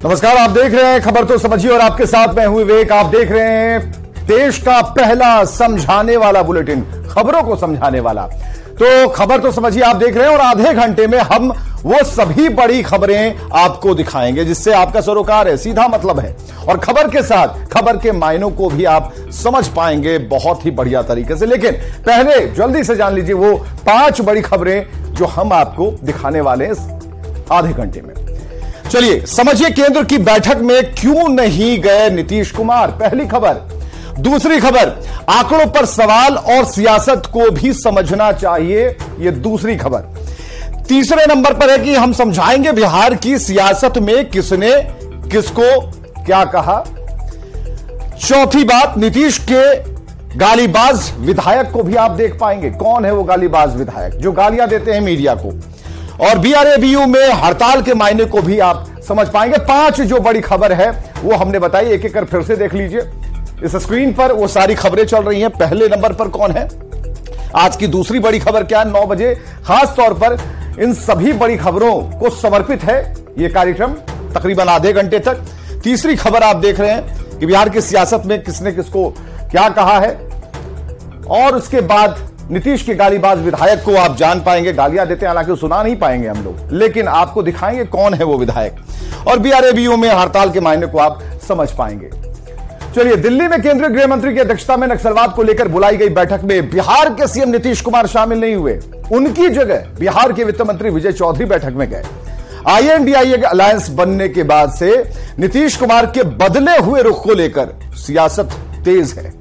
नमस्कार, आप देख रहे हैं खबर तो समझिए और आपके साथ मैं हूं विवेक। आप देख रहे हैं देश का पहला समझाने वाला बुलेटिन, खबरों को समझाने वाला। तो खबर तो समझिए आप देख रहे हैं और आधे घंटे में हम वो सभी बड़ी खबरें आपको दिखाएंगे जिससे आपका सरोकार है, सीधा मतलब है। और खबर के साथ खबर के मायनों को भी आप समझ पाएंगे बहुत ही बढ़िया तरीके से। लेकिन पहले जल्दी से जान लीजिए वो 5 बड़ी खबरें जो हम आपको दिखाने वाले हैं आधे घंटे में। चलिए समझिए केंद्र की बैठक में क्यों नहीं गए नीतीश कुमार, पहली खबर। दूसरी खबर, आंकड़ों पर सवाल और सियासत को भी समझना चाहिए, यह दूसरी खबर। तीसरे नंबर पर है कि हम समझाएंगे बिहार की सियासत में किसने किसको क्या कहा। चौथी बात, नीतीश के गालीबाज विधायक को भी आप देख पाएंगे। कौन है वो गालीबाज विधायक जो गालियां देते हैं मीडिया को। और बीआरएबीयू में हड़ताल के मायने को भी आप समझ पाएंगे। 5 जो बड़ी खबर है वो हमने बताई, एक एक कर फिर से देख लीजिए। इस स्क्रीन पर वो सारी खबरें चल रही हैं। पहले नंबर पर कौन है, आज की दूसरी बड़ी खबर क्या है, 9 बजे खास तौर पर इन सभी बड़ी खबरों को समर्पित है यह कार्यक्रम तकरीबन आधे घंटे तक। तीसरी खबर आप देख रहे हैं कि बिहार की सियासत में किसने किसको क्या कहा है। और उसके बाद नीतीश के गालीबाज विधायक को आप जान पाएंगे, गालियां देते हैं हालांकि सुना नहीं पाएंगे हम लोग, लेकिन आपको दिखाएंगे कौन है वो विधायक। और बीआरएबीयू में हड़ताल के मायने को आप समझ पाएंगे। चलिए, दिल्ली में केंद्रीय गृह मंत्री की अध्यक्षता में नक्सलवाद को लेकर बुलाई गई बैठक में बिहार के सीएम नीतीश कुमार शामिल नहीं हुए। उनकी जगह बिहार के वित्त मंत्री विजय चौधरी बैठक में गए। आईएनडीआईए के अलायंस बनने के बाद से नीतीश कुमार के बदले हुए रुख को लेकर सियासत तेज है।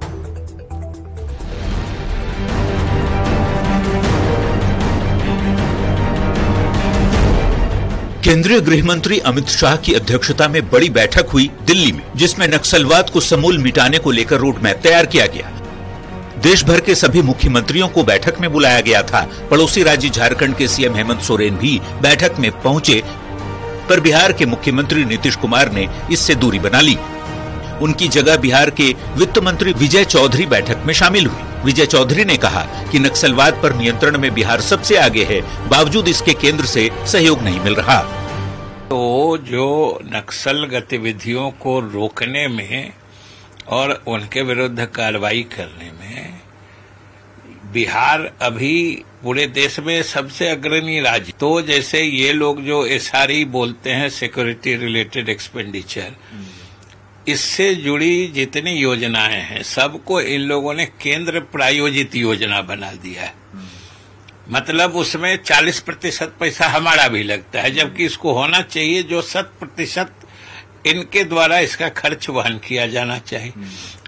केंद्रीय गृह मंत्री अमित शाह की अध्यक्षता में बड़ी बैठक हुई दिल्ली में, जिसमें नक्सलवाद को समूल मिटाने को लेकर रोड मैप तैयार किया गया। देश भर के सभी मुख्यमंत्रियों को बैठक में बुलाया गया था। पड़ोसी राज्य झारखंड के सीएम हेमंत सोरेन भी बैठक में पहुंचे, पर बिहार के मुख्यमंत्री नीतीश कुमार ने इससे दूरी बना ली। उनकी जगह बिहार के वित्त मंत्री विजय चौधरी बैठक में शामिल हुए। विजय चौधरी ने कहा कि नक्सलवाद पर नियंत्रण में बिहार सबसे आगे है, बावजूद इसके केंद्र से सहयोग नहीं मिल रहा। तो जो नक्सल गतिविधियों को रोकने में और उनके विरुद्ध कार्रवाई करने में बिहार अभी पूरे देश में सबसे अग्रणी राज्य। तो जैसे ये लोग जो एसआरई बोलते हैं, सिक्योरिटी रिलेटेड एक्सपेंडिचर, इससे जुड़ी जितनी योजनाएं हैं सबको इन लोगों ने केंद्र प्रायोजित योजना बना दिया है। मतलब उसमें 40% पैसा हमारा भी लगता है, जबकि इसको होना चाहिए जो 100% इनके द्वारा इसका खर्च वहन किया जाना चाहिए।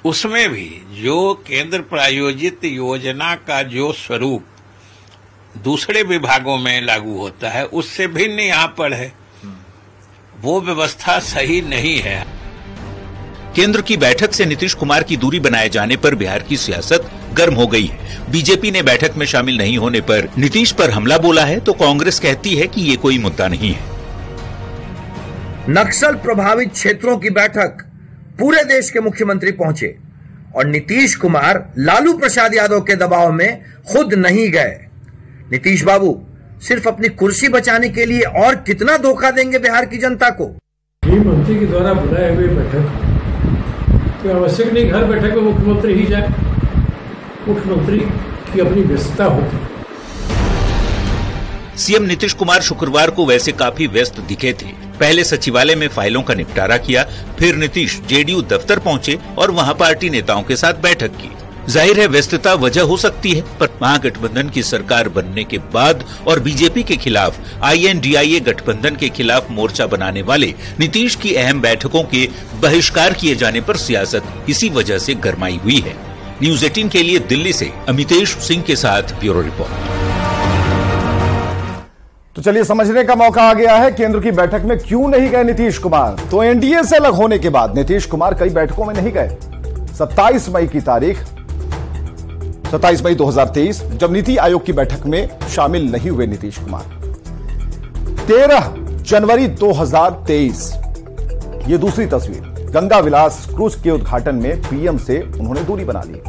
उसमें भी जो केंद्र प्रायोजित योजना का जो स्वरूप दूसरे विभागों में लागू होता है उससे भिन्न यहाँ पर है। वो व्यवस्था सही नहीं है। केंद्र की बैठक से नीतीश कुमार की दूरी बनाए जाने पर बिहार की सियासत गर्म हो गई है। बीजेपी ने बैठक में शामिल नहीं होने पर नीतीश पर हमला बोला है, तो कांग्रेस कहती है कि ये कोई मुद्दा नहीं है। नक्सल प्रभावित क्षेत्रों की बैठक, पूरे देश के मुख्यमंत्री पहुंचे और नीतीश कुमार लालू प्रसाद यादव के दबाव में खुद नहीं गए। नीतीश बाबू सिर्फ अपनी कुर्सी बचाने के लिए और कितना धोखा देंगे बिहार की जनता को। गृह मंत्री के द्वारा बुलाए हुए बैठक तो आवश्यक नहीं घर बैठक में मुख्यमंत्री ही जाए, मुख्यमंत्री की अपनी व्यस्तता होती है। सीएम नीतीश कुमार शुक्रवार को वैसे काफी व्यस्त दिखे थे। पहले सचिवालय में फाइलों का निपटारा किया, फिर नीतीश जेडीयू दफ्तर पहुंचे और वहां पार्टी नेताओं के साथ बैठक की। जाहिर है व्यस्तता वजह हो सकती है, पर महागठबंधन की सरकार बनने के बाद और बीजेपी के खिलाफ आईएनडीआईए गठबंधन के खिलाफ मोर्चा बनाने वाले नीतीश की अहम बैठकों के बहिष्कार किए जाने पर सियासत इसी वजह से गरमाई हुई है। न्यूज 18 के लिए दिल्ली से अमितेश सिंह के साथ ब्यूरो रिपोर्ट। तो चलिए समझने का मौका आ गया है केंद्र की बैठक में क्यों नहीं गए नीतीश कुमार। तो एनडीए से अलग होने के बाद नीतीश कुमार कई बैठकों में नहीं गए। 27 मई की तारीख 27 मई 2023 जब नीति आयोग की बैठक में शामिल नहीं हुए नीतीश कुमार। 13 जनवरी 2023 ये दूसरी तस्वीर, गंगा विलास क्रूज के उद्घाटन में पीएम से उन्होंने दूरी बना ली।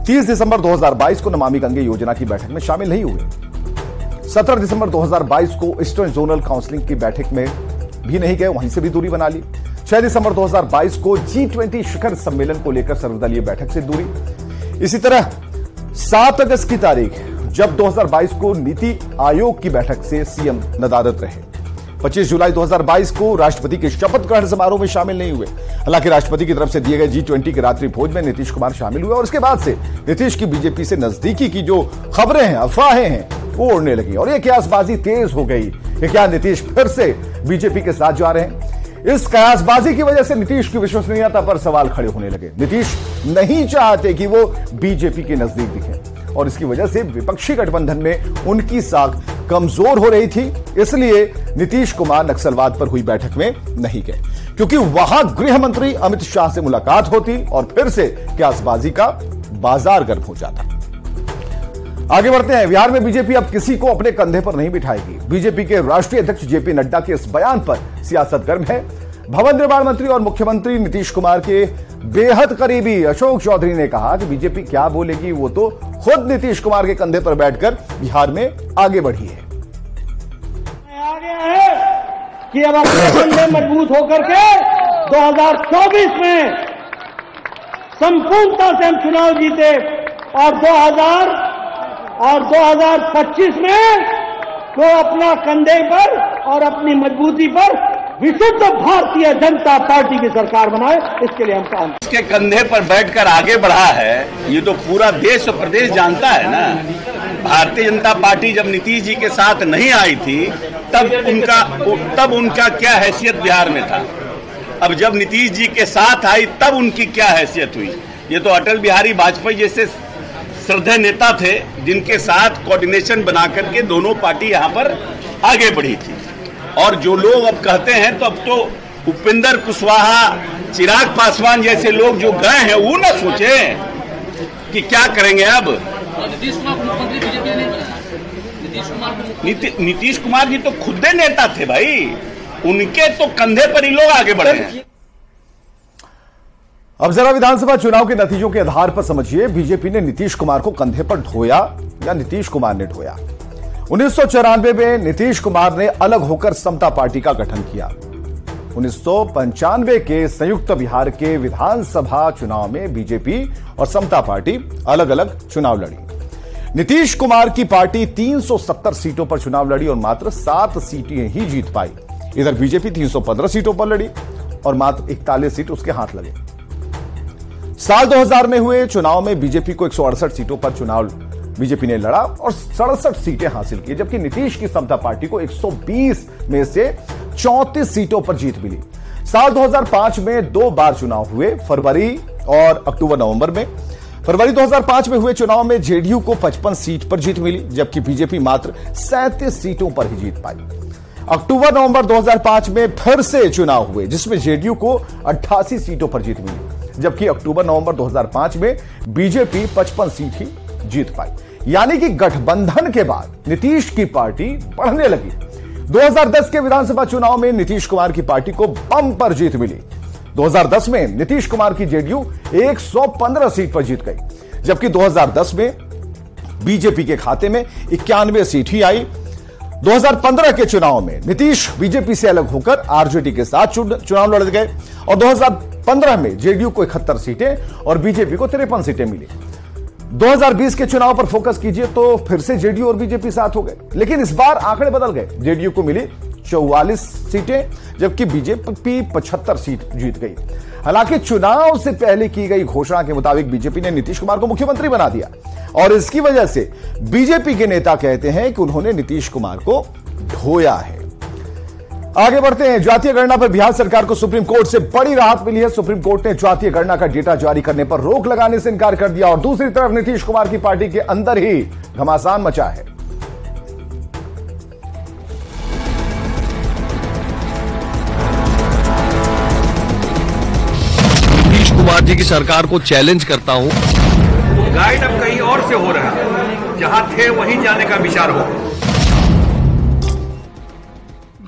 30 दिसंबर 2022 को नमामि गंगे योजना की बैठक में शामिल नहीं हुए। 17 दिसंबर 2022 को ईस्टर्न जोनल काउंसिल की बैठक में भी नहीं गए, वहीं से भी दूरी बना ली। 6 दिसंबर 2022 को G20 शिखर सम्मेलन को लेकर सर्वदलीय बैठक से दूरी। इसी तरह 7 अगस्त की तारीख जब 2022 को नीति आयोग की बैठक से सीएम नदारद रहे। 25 जुलाई 2022 को राष्ट्रपति के शपथ ग्रहण समारोह में शामिल नहीं हुए। हालांकि राष्ट्रपति की तरफ से दिए गए G20 के रात्रि भोज में नीतीश कुमार शामिल हुए और उसके बाद से नीतीश की बीजेपी से नजदीकी की जो खबरें हैं, अफवाहें हैं, वो उड़ने लगी और ये कयासबाजी तेज हो गई कि क्या नीतीश फिर से बीजेपी के साथ जा रहे हैं। इस कयासबाजी की वजह से नीतीश की विश्वसनीयता पर सवाल खड़े होने लगे। नीतीश नहीं चाहते कि वो बीजेपी के नजदीक दिखें और इसकी वजह से विपक्षी गठबंधन में उनकी साख कमजोर हो रही थी। इसलिए नीतीश कुमार नक्सलवाद पर हुई बैठक में नहीं गए, क्योंकि वहां गृह मंत्री अमित शाह से मुलाकात होती और फिर से कयासबाजी का बाजार गर्म हो जाता। आगे बढ़ते हैं। बिहार में बीजेपी अब किसी को अपने कंधे पर नहीं बिठाएगी। बीजेपी के राष्ट्रीय अध्यक्ष जेपी नड्डा के इस बयान पर सियासत गर्म है। भवन निर्माण मंत्री और मुख्यमंत्री नीतीश कुमार के बेहद करीबी अशोक चौधरी ने कहा कि बीजेपी क्या बोलेगी वो तो खुद नीतीश कुमार के कंधे पर बैठकर बिहार में आगे बढ़ी है। आगे है कि अब अपने कंधे मजबूत होकर के 2024 में संपूर्णता से हम चुनाव जीते और 2025 में तो अपना कंधे पर और अपनी मजबूती पर विशुद्ध भारतीय जनता पार्टी की सरकार बनाए, इसके लिए हम काम। इसके कंधे पर बैठकर आगे बढ़ा है, ये तो पूरा देश और प्रदेश जानता है ना। भारतीय जनता पार्टी जब नीतीश जी के साथ नहीं आई थी तब उनका क्या हैसियत बिहार में था। अब जब नीतीश जी के साथ आई तब उनकी क्या हैसियत हुई। ये तो अटल बिहारी वाजपेयी जैसे श्रद्धेय नेता थे जिनके साथ कोऑर्डिनेशन बना करके दोनों पार्टी यहाँ पर आगे बढ़ी थी। और जो लोग अब कहते हैं तो अब तो उपेंद्र कुशवाहा, चिराग पासवान जैसे लोग जो गए हैं वो न सोचे कि क्या करेंगे। अब नीतीश कुमार जी तो खुद नेता थे भाई, उनके तो कंधे पर ही लोग आगे बढ़े हैं। अब जरा विधानसभा चुनाव के नतीजों के आधार पर समझिए, बीजेपी ने नीतीश कुमार को कंधे पर ढोया या नीतीश कुमार ने ढोया। 1994 में नीतीश कुमार ने अलग होकर समता पार्टी का गठन किया। 1995 के संयुक्त बिहार के विधानसभा चुनाव में बीजेपी और समता पार्टी अलग अलग चुनाव लड़ी। नीतीश कुमार की पार्टी 370 सीटों पर चुनाव लड़ी और मात्र 7 सीटें ही जीत पाई। इधर बीजेपी 315 सीटों पर लड़ी और मात्र 41 सीट उसके हाथ लगे। साल 2000 में हुए चुनाव में बीजेपी को 168 सीटों पर चुनाव बीजेपी ने लड़ा और 67 सीटें हासिल की, जबकि नीतीश की समता पार्टी को 120 में से 34 सीटों पर जीत मिली। साल 2005 में 2 बार चुनाव हुए, फरवरी और अक्टूबर नवंबर में। फरवरी 2005 में हुए चुनाव में जेडीयू को 55 सीट पर जीत मिली, जबकि बीजेपी मात्र 37 सीटों पर ही जीत पाई। अक्टूबर नवंबर 2005 में फिर से चुनाव हुए, जिसमें जेडीयू को 88 सीटों पर जीत मिली, जबकि अक्टूबर नवंबर 2005 में बीजेपी 55 सीट ही जीत पाई। यानी कि गठबंधन के बाद नीतीश की पार्टी बढ़ने लगी। 2010 के विधानसभा चुनाव में नीतीश कुमार की पार्टी को बम्पर जीत मिली। 2010 में नीतीश कुमार की जेडीयू 115 सीट पर जीत गई, जबकि 2010 में बीजेपी के खाते में 91 सीट ही आई। 2015 के चुनाव में नीतीश बीजेपी से अलग होकर आरजेडी के साथ चुनाव लड़ गए और 2015 में जेडीयू को 71 सीटें और बीजेपी को 53 सीटें मिली। 2020 के चुनाव पर फोकस कीजिए तो फिर से जेडीयू और बीजेपी साथ हो गए, लेकिन इस बार आंकड़े बदल गए। जेडीयू को मिली 44 सीटें, जबकि बीजेपी 75 सीट जीत गई। हालांकि चुनाव से पहले की गई घोषणा के मुताबिक बीजेपी ने नीतीश कुमार को मुख्यमंत्री बना दिया और इसकी वजह से बीजेपी के नेता कहते हैं कि उन्होंने नीतीश कुमार को ढोया है। आगे बढ़ते हैं। जातीय गणना पर बिहार सरकार को सुप्रीम कोर्ट से बड़ी राहत मिली है। सुप्रीम कोर्ट ने जातीय गणना का डेटा जारी करने पर रोक लगाने से इनकार कर दिया और दूसरी तरफ नीतीश कुमार की पार्टी के अंदर ही घमासान मचा है। नीतीश कुमार जी की सरकार को चैलेंज करता हूं। गाइड अब कहीं और से हो रहा है, जहां थे वहीं जाने का विचार हो।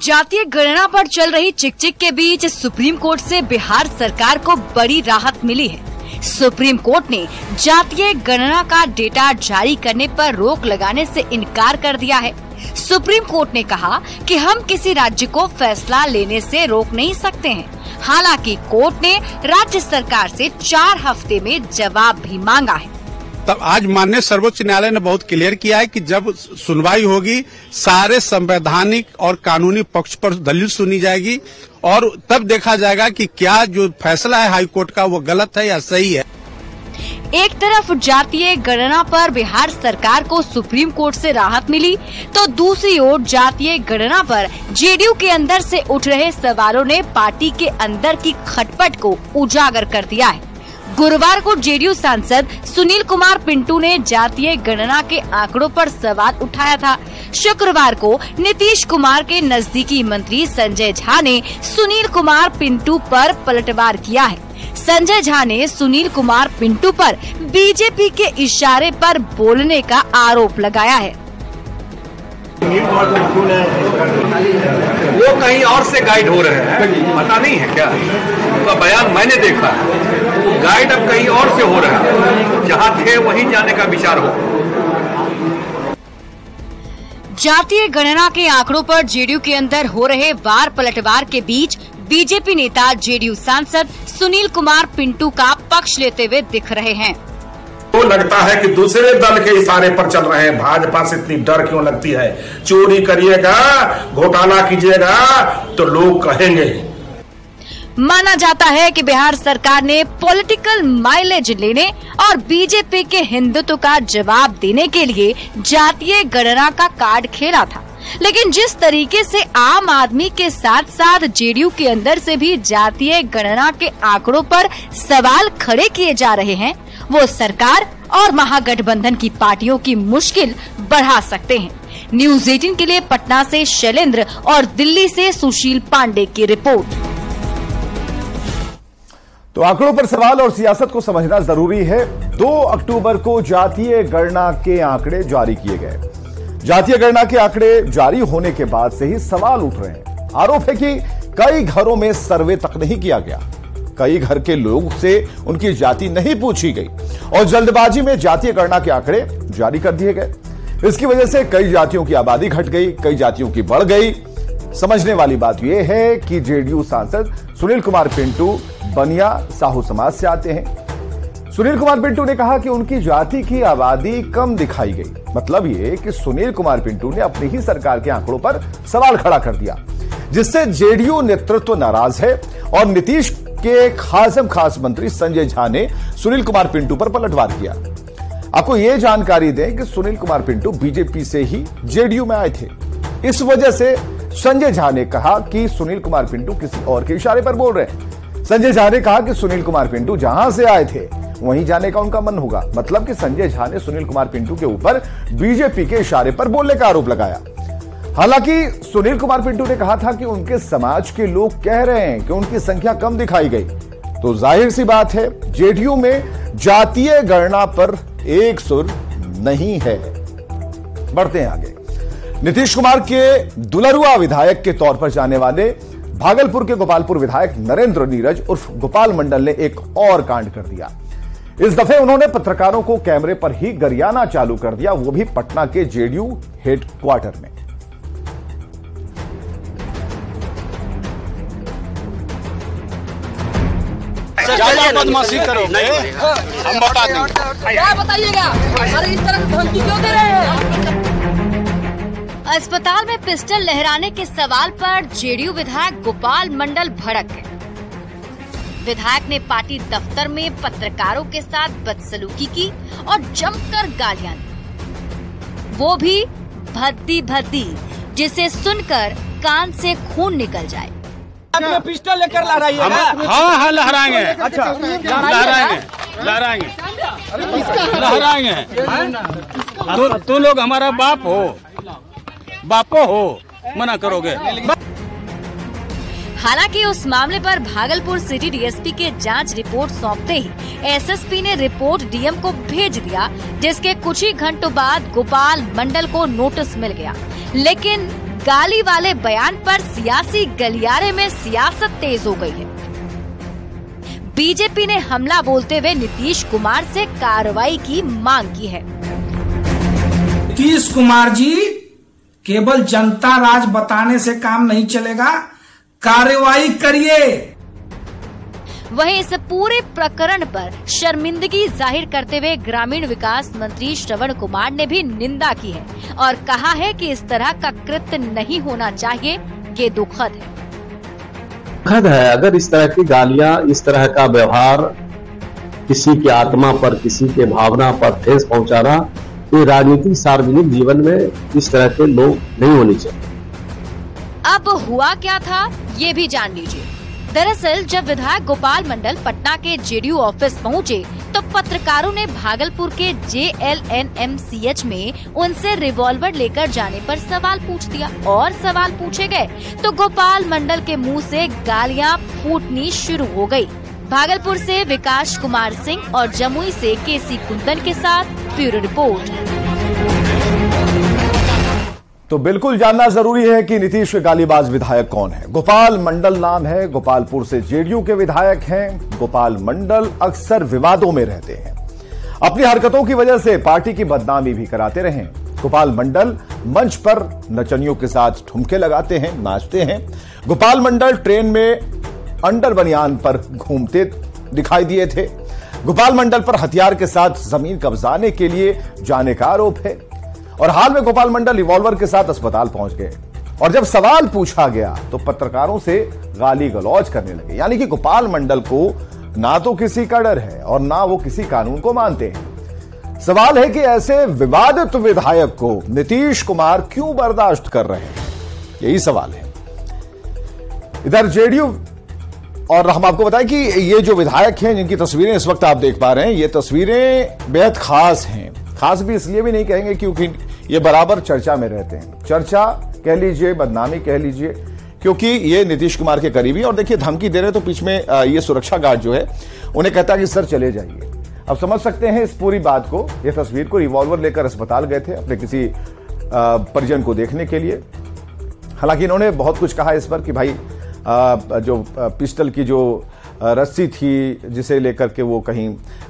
जातीय गणना पर चल रही चिकचिक के बीच सुप्रीम कोर्ट से बिहार सरकार को बड़ी राहत मिली है। सुप्रीम कोर्ट ने जातीय गणना का डेटा जारी करने पर रोक लगाने से इनकार कर दिया है। सुप्रीम कोर्ट ने कहा कि हम किसी राज्य को फैसला लेने से रोक नहीं सकते हैं। हालांकि कोर्ट ने राज्य सरकार से 4 हफ्ते में जवाब भी मांगा है। तब आज माननीय सर्वोच्च न्यायालय ने बहुत क्लियर किया है कि जब सुनवाई होगी सारे संवैधानिक और कानूनी पक्ष पर दलील सुनी जाएगी और तब देखा जाएगा कि क्या जो फैसला है हाईकोर्ट का वो गलत है या सही है। एक तरफ जातीय गणना पर बिहार सरकार को सुप्रीम कोर्ट से राहत मिली, तो दूसरी ओर जातीय गणना पर जेडीयू के अंदर से उठ रहे सवालों ने पार्टी के अंदर की खटपट को उजागर कर दिया है। गुरुवार को जेडीयू सांसद सुनील कुमार पिंटू ने जातीय गणना के आंकड़ों पर सवाल उठाया था। शुक्रवार को नीतीश कुमार के नजदीकी मंत्री संजय झा ने सुनील कुमार पिंटू पर पलटवार किया है। संजय झा ने सुनील कुमार पिंटू पर बीजेपी के इशारे पर बोलने का आरोप लगाया है। वो कहीं और से गाइड हो रहे हैं, पता नहीं है क्या? उनका बयान मैंने देखा है, गाइड अब कहीं और से हो रहा है, जहां थे वहीं जाने का विचार हो। जातीय गणना के आंकड़ों पर जेडीयू के अंदर हो रहे वार पलटवार के बीच बीजेपी नेता जेडीयू सांसद सुनील कुमार पिंटू का पक्ष लेते हुए दिख रहे हैं। तो लगता है कि दूसरे दल के इशारे पर चल रहे हैं। भाजपा से इतनी डर क्यों लगती है? चोरी करिएगा, घोटाला कीजिएगा तो लोग कहेंगे। माना जाता है कि बिहार सरकार ने पॉलिटिकल माइलेज लेने और बीजेपी के हिंदुत्व का जवाब देने के लिए जातीय गणना का कार्ड खेला था, लेकिन जिस तरीके से आम आदमी के साथ साथ जेडीयू के अंदर से भी जातीय गणना के आंकड़ों पर सवाल खड़े किए जा रहे हैं, वो सरकार और महागठबंधन की पार्टियों की मुश्किल बढ़ा सकते हैं। न्यूज़ 18 के लिए पटना से शैलेंद्र और दिल्ली से सुशील पांडे की रिपोर्ट। तो आंकड़ों पर सवाल और सियासत को समझना जरूरी है। 2 अक्टूबर को जातीय गणना के आंकड़े जारी किए गए। जातीय गणना के आंकड़े जारी होने के बाद से ही सवाल उठ रहे हैं। आरोप है कि कई घरों में सर्वे तक नहीं किया गया, कई घर के लोग से उनकी जाति नहीं पूछी गई और जल्दबाजी में जातीय गणना के आंकड़े जारी कर दिए गए। इसकी वजह से कई जातियों की आबादी घट गई, कई जातियों की बढ़ गई। समझने वाली बात यह है कि जेडीयू सांसद सुनील कुमार पिंटू बनिया साहू समाज से आते हैं। सुनील कुमार पिंटू ने कहा कि उनकी जाति की आबादी कम दिखाई गई। मतलब ये कि सुनील कुमार पिंटू ने अपनी ही सरकार के आंकड़ों पर सवाल खड़ा कर दिया, जिससे जेडीयू नेतृत्व नाराज है और नीतीश के खास मंत्री संजय झा ने सुनील कुमार पिंटू पर पलटवार किया। आपको यह जानकारी दें कि सुनील कुमार पिंटू बीजेपी से ही जेडीयू में आए थे। इस वजह से संजय झा ने कहा कि सुनील कुमार पिंटू किसी और के इशारे पर बोल रहे हैं। संजय झा ने कहा कि सुनील कुमार पिंटू जहां से आए थे वहीं जाने का उनका मन होगा। मतलब कि संजय झा ने सुनील कुमार पिंटू के ऊपर बीजेपी के इशारे पर बोलने का आरोप लगाया। हालांकि सुनील कुमार पिंटू ने कहा था कि उनके समाज के लोग कह रहे हैं कि उनकी संख्या कम दिखाई गई। तो जाहिर सी बात है जेडीयू में जातीय गणना पर एक सुर नहीं है। बढ़ते हैं आगे। नीतीश कुमार के दुलरुआ विधायक के तौर पर जाने वाले भागलपुर के गोपालपुर विधायक नरेंद्र नीरज उर्फ गोपाल मंडल ने एक और कांड कर दिया। इस दफे उन्होंने पत्रकारों को कैमरे पर ही गरियाना चालू कर दिया, वो भी पटना के जेडीयू हेडक्वार्टर में। बदमाशी करोगे हम बता दें। क्या बताइएगा, अरे इस तरह की धमकी क्यों दे रहे हैं? अस्पताल में पिस्टल लहराने के सवाल पर जेडीयू विधायक गोपाल मंडल भड़क गए। विधायक ने पार्टी दफ्तर में पत्रकारों के साथ बदसलूकी की और जमकर गालियां दी, वो भी भद्दी भद्दी, जिसे सुनकर कान से खून निकल जाए। में पिस्टल लेकर लहराइएगा? हाँ लहराएंगे। अच्छा लहराएंगे। तुम लोग हमारा बापो हो, मना करोगे? हालांकि उस मामले पर भागलपुर सिटी डीएसपी के जांच रिपोर्ट सौंपते ही एसएसपी ने रिपोर्ट डीएम को भेज दिया, जिसके कुछ ही घंटों बाद गोपाल मंडल को नोटिस मिल गया। लेकिन गाली वाले बयान पर सियासी गलियारे में सियासत तेज हो गई है। बीजेपी ने हमला बोलते हुए नीतीश कुमार से कार्रवाई की मांग की है। नीतीश कुमार जी केवल जनता राज बताने से काम नहीं चलेगा, कार्रवाई करिए। वहीं इस पूरे प्रकरण पर शर्मिंदगी जाहिर करते हुए ग्रामीण विकास मंत्री श्रवण कुमार ने भी निंदा की है और कहा है कि इस तरह का कृत्य नहीं होना चाहिए, ये दुखद है। दुखद है अगर इस तरह की गालियां, इस तरह का व्यवहार किसी की आत्मा पर, किसी के भावना पर ठेस पहुंचाना, ये राजनीतिक सार्वजनिक जीवन में इस तरह के लोग नहीं होने चाहिए। अब हुआ क्या था ये भी जान लीजिए। दरअसल जब विधायक गोपाल मंडल पटना के जेडीयू ऑफिस पहुंचे तो पत्रकारों ने भागलपुर के JLNMCH में उनसे रिवॉल्वर लेकर जाने पर सवाल पूछ दिया और सवाल पूछे गए तो गोपाल मंडल के मुंह से गालियां फूटनी शुरू हो गई। भागलपुर से विकास कुमार सिंह और जमुई से केसी कुंदन के साथ ब्यूरो रिपोर्ट। तो बिल्कुल जानना जरूरी है कि नीतीश के गालीबाज विधायक कौन है। गोपाल मंडल नाम है, गोपालपुर से जेडीयू के विधायक हैं। गोपाल मंडल अक्सर विवादों में रहते हैं, अपनी हरकतों की वजह से पार्टी की बदनामी भी कराते रहे। गोपाल मंडल मंच पर नचनियों के साथ ठुमके लगाते हैं, नाचते हैं। गोपाल मंडल ट्रेन में अंडर बनियान पर घूमते दिखाई दिए थे। गोपाल मंडल पर हथियार के साथ जमीन कब्जाने के लिए जाने का आरोप है और हाल में गोपाल मंडल रिवॉल्वर के साथ अस्पताल पहुंच गए और जब सवाल पूछा गया तो पत्रकारों से गाली गलौज करने लगे। यानी कि गोपाल मंडल को ना तो किसी का डर है और ना वो किसी कानून को मानते हैं। सवाल है कि ऐसे विवादित विधायक को नीतीश कुमार क्यों बर्दाश्त कर रहे हैं, यही सवाल है। इधर जेडीयू और हम आपको बताएं कि ये जो विधायक हैं जिनकी तस्वीरें इस वक्त आप देख पा रहे हैं, ये तस्वीरें बेहद खास हैं। खास भी इसलिए भी नहीं कहेंगे क्योंकि ये बराबर चर्चा में रहते हैं। चर्चा कह लीजिए, बदनामी कह लीजिए, क्योंकि ये नीतीश कुमार के करीबी। और देखिए धमकी दे रहे तो बीच में ये सुरक्षा गार्ड जो है उन्हें कहता है कि सर चले जाइए। अब समझ सकते हैं इस पूरी बात को। ये तस्वीर को रिवॉल्वर लेकर अस्पताल गए थे अपने किसी परिजन को देखने के लिए। हालांकि इन्होंने बहुत कुछ कहा इस पर कि भाई जो पिस्टल की जो रस्सी थी जिसे लेकर के वो कहीं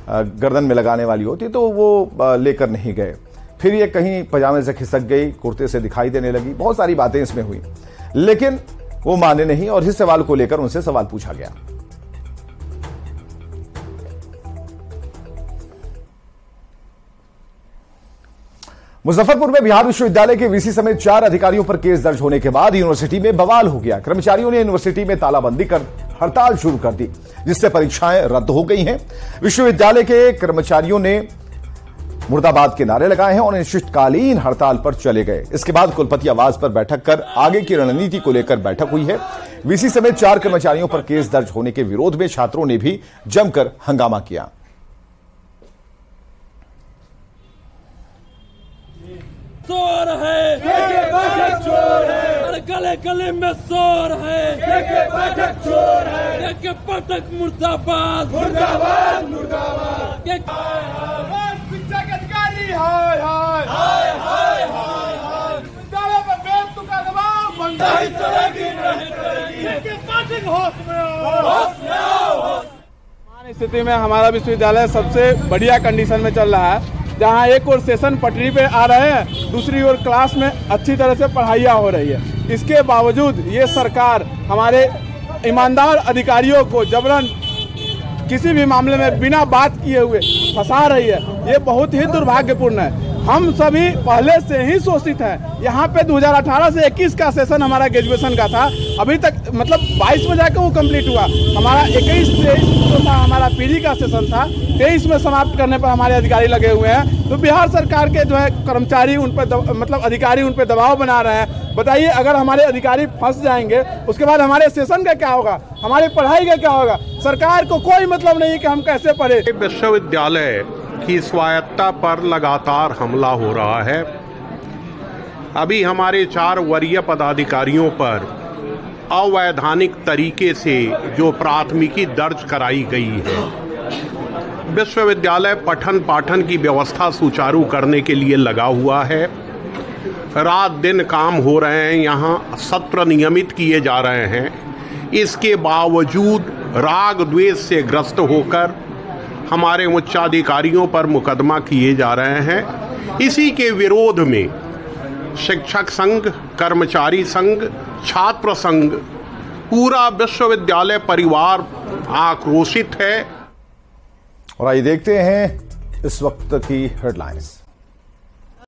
गर्दन में लगाने वाली होती तो वो लेकर नहीं गए। फिर ये कहीं पजामे से खिसक गई, कुर्ते से दिखाई देने लगी। बहुत सारी बातें इसमें हुई लेकिन वो माने नहीं और इस सवाल को लेकर उनसे सवाल पूछा गया। मुजफ्फरपुर में बिहार विश्वविद्यालय के वीसी समेत 4 अधिकारियों पर केस दर्ज होने के बाद यूनिवर्सिटी में बवाल हो गया। कर्मचारियों ने यूनिवर्सिटी में तालाबंदी कर हड़ताल शुरू कर दी जिससे परीक्षाएं रद्द हो गई हैं। विश्वविद्यालय के कर्मचारियों ने मुर्दाबाद के नारे लगाए हैं और अनिश्चितकालीन हड़ताल पर चले गए। इसके बाद कुलपति आवास पर बैठक कर आगे की रणनीति को लेकर बैठक हुई है। वीसी समेत 4 कर्मचारियों पर केस दर्ज होने के विरोध में छात्रों ने भी जमकर हंगामा किया। शोर है, बैठक चोर है, गले गले में शोर है, बैठक चोर है, पटक मुर्दाबाद, मुर्दाबाद, मुर्दाबाद। शिक्षक अधिकारी हाय हाय हाय हाय हाय हाय, विद्यालय पर बेतुका का दबाव बंद नहीं चलेगी, नहीं चलेगी। बैठक होश में आओ, होश में आओ। स्थिति में हमारा विश्वविद्यालय सबसे बढ़िया कंडीशन में चल रहा है, जहाँ एक और सेशन पटरी पे आ रहे हैं, दूसरी ओर क्लास में अच्छी तरह से पढ़ाइयाँ हो रही है। इसके बावजूद ये सरकार हमारे ईमानदार अधिकारियों को जबरन किसी भी मामले में बिना बात किए हुए फंसा रही है। ये बहुत ही दुर्भाग्यपूर्ण है। हम सभी पहले से ही शोषित हैं। यहाँ पे 2018 से 21 का सेशन हमारा ग्रेजुएशन का था, अभी तक मतलब 22 में जाकर वो कंप्लीट हुआ। हमारा 21-23 जो था हमारा पीजी का सेशन था, 23 में समाप्त करने पर हमारे अधिकारी लगे हुए हैं। तो बिहार सरकार के जो है कर्मचारी उन पर मतलब अधिकारी उन पर दबाव बना रहे हैं। बताइए अगर हमारे अधिकारी फंस जाएंगे उसके बाद हमारे सेशन का क्या होगा, हमारी पढ़ाई का क्या होगा। सरकार को कोई मतलब नहीं कि हम कैसे पढ़े। विश्वविद्यालय की स्वायत्तता पर लगातार हमला हो रहा है। अभी हमारे 4 वरीय पदाधिकारियों पर अवैधानिक तरीके से जो प्राथमिकी दर्ज कराई गई है। विश्वविद्यालय पठन पाठन की व्यवस्था सुचारू करने के लिए लगा हुआ है। रात दिन काम हो रहे हैं, यहाँ सत्र नियमित किए जा रहे हैं। इसके बावजूद राग द्वेष से ग्रस्त होकर हमारे उच्चाधिकारियों पर मुकदमा किए जा रहे हैं। इसी के विरोध में शिक्षक संघ, कर्मचारी संघ, छात्र संघ, पूरा विश्वविद्यालय परिवार आक्रोशित है। और आइए देखते हैं इस वक्त की हेडलाइंस।